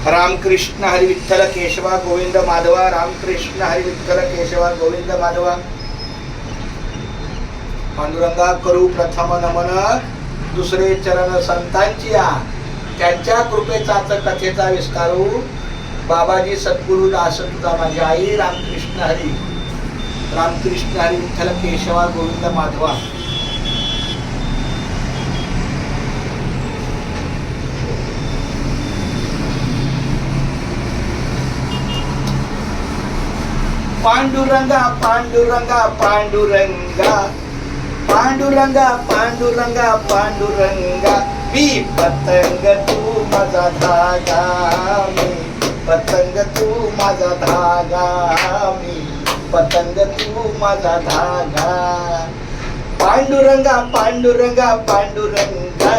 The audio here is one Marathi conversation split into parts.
रामकृष्ण हरी विठ्ठल केशवा गोविंद माधवा, रामकृष्ण हरी विठ्ठल केशवा गोविंद माधवा. पांडुरंगा करू प्रथम नमन, दुसरे चरण संतांची या, त्यांच्या कृपेचाच कथेचा विस्तारू. बाबाजी सद्गुरु दास तुझा माझी आई, रामकृष्ण हरी, रामकृष्ण हरी विठ्ठल केशवा गोविंद माधवा. पांडुरंगा पांडुरंगा पांडुरंगा पांडुरंगा पांडुरंगा पांडुरंगा, मी पतंग तू माझा धागा, मी पतंग तू माझा धागा, मी पतंग तू माझा धागा. पांडुरंगा पांडुरंगा पांडुरंगा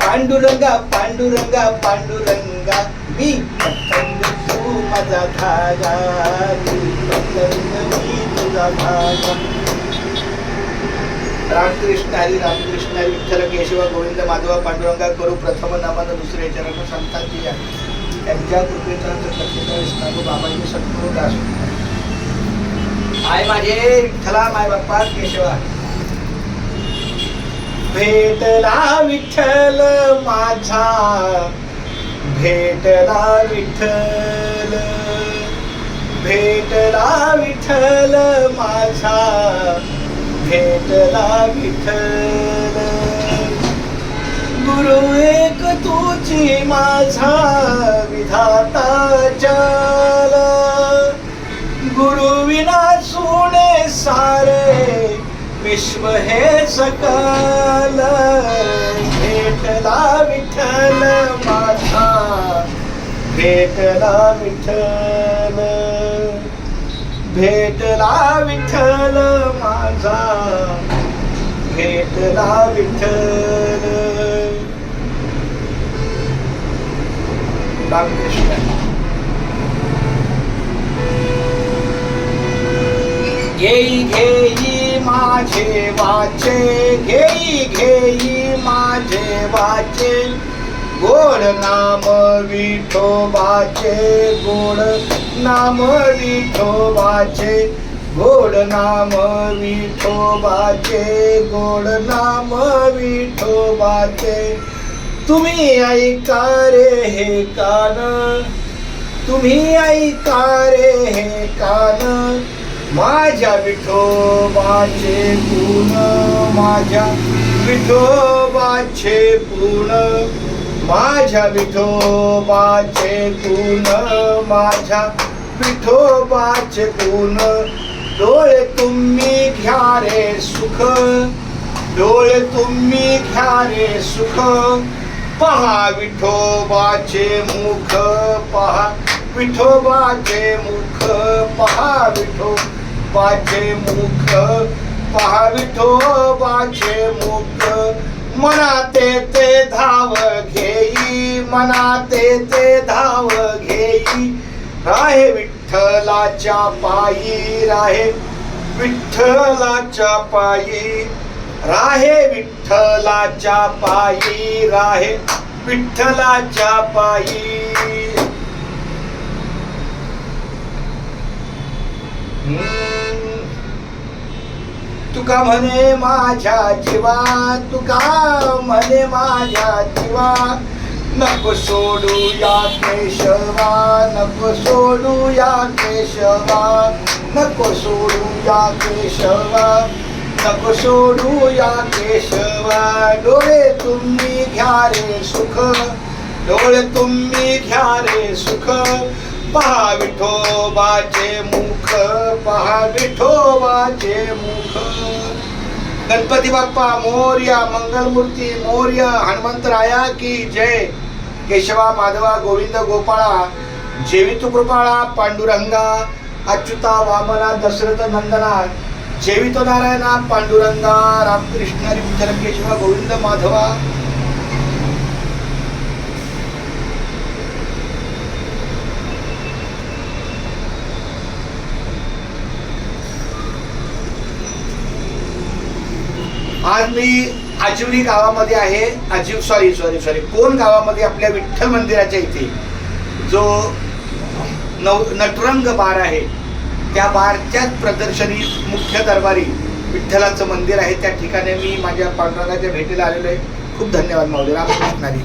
पांडुरंगा पांडुरंगा पांडुरंगा, मी पतंग तू माझा धागा, मी पतंग मी तुझा धागा. रामकृष्ण हरी, रामकृष्ण हरी विठ्ठल केशवा गोविंद माधवा. पांडुरंगा करू प्रथम नमन, दुसरे चरण संतांची या, त्यांच्या कृपेचा कथेचा विस्तारू. बाबाजी सद्गुरु दास आय माझे विठ्ठला, माय बाप्पा केशवा. भेटला विठ्ठल माझा, भेटला विठ्ठल, भेटला विठ्ठल माझा, भेटला विठ्ठल. गुरु एक तुझी माझा विधाता चाल, गुरु विना सोने सारे विश्व हे सकल. भेटला विठ्ठल माझा, भेटला विठ्ठल, भेटला विठ्ठल माझा, भेटला विठ्ठल. रामकृष्ण. घेई घेई माझे वाचे, घेई घेई माझे वाचे, गोड नाम विठोबाचे, गोड नाम विठोबाचे, गोड नाम विठोबाचे, गोड नाम विठोबाचे. तुम्ही ऐका रे हे कान, तुम्ही ऐका रे हे कान, माझ्या विठोबाचे गुण, माझ्या विठोबाचे गुण, माझ्या विठोबाचे गुण, माझ्या विठोबाचे गुण. डोळे तुम्ही घ्या रे सुख, डोळे तुम्ही घ्या रे सुख, पहा विठोबाचे मुख, पहा विठोबाचे मुख, पहा विठोबाचे मुख, पहा विठोबाचे मुख. मनाते ते धाव घेई, मनाते ते धाव घेई, राहे विठ्ठलाच्या पायी, राहे विठ्ठलाच्या पायी, राहे विठ्ठलाच्या पायी, राहे विठ्ठलाच्या पायी. तुका म्हणे माझ्या जीवा, तुका म्हणे माझ्या जीवा, नको सोडू या केशवा, नको सोडू या केशवा, नको सोडू या केशवा, नको सोडू या केशवा. डोळे तुम्ही घ्या रे सुख, डोळे तुम्ही घ्या रे सुख, पहा विठोबाचे मुख, पहा विठोबाचे मुख. गणपती बाप्पा मोरया, मंगलमूर्ती मोरया, हनुमंतराया की जय. केशवा माधवा गोविंद गोपाळा, जेवितु कृपाळा पांडुरंगा, अच्युता वामना दशरथ नंदना, जेवितो नारायणा पांडुरंगा. रामकृष्ण हरी विठ्ठल केशवा गोविंद माधवा. आज मी आजिवली गावामध्ये आहे, कोण गावामध्ये आपल्या विठ्ठल मंदिराच्या इथे जो नटरंग बार आहे त्या बारच्याच प्रदर्शनी मुख्य दरबारी विठ्ठलाचं मंदिर आहे. त्या ठिकाणी मी माझ्या पांडुरंगाच्या भेटीला आलेलो आहे. खूप धन्यवाद माऊली. रामकृष्ण हरी.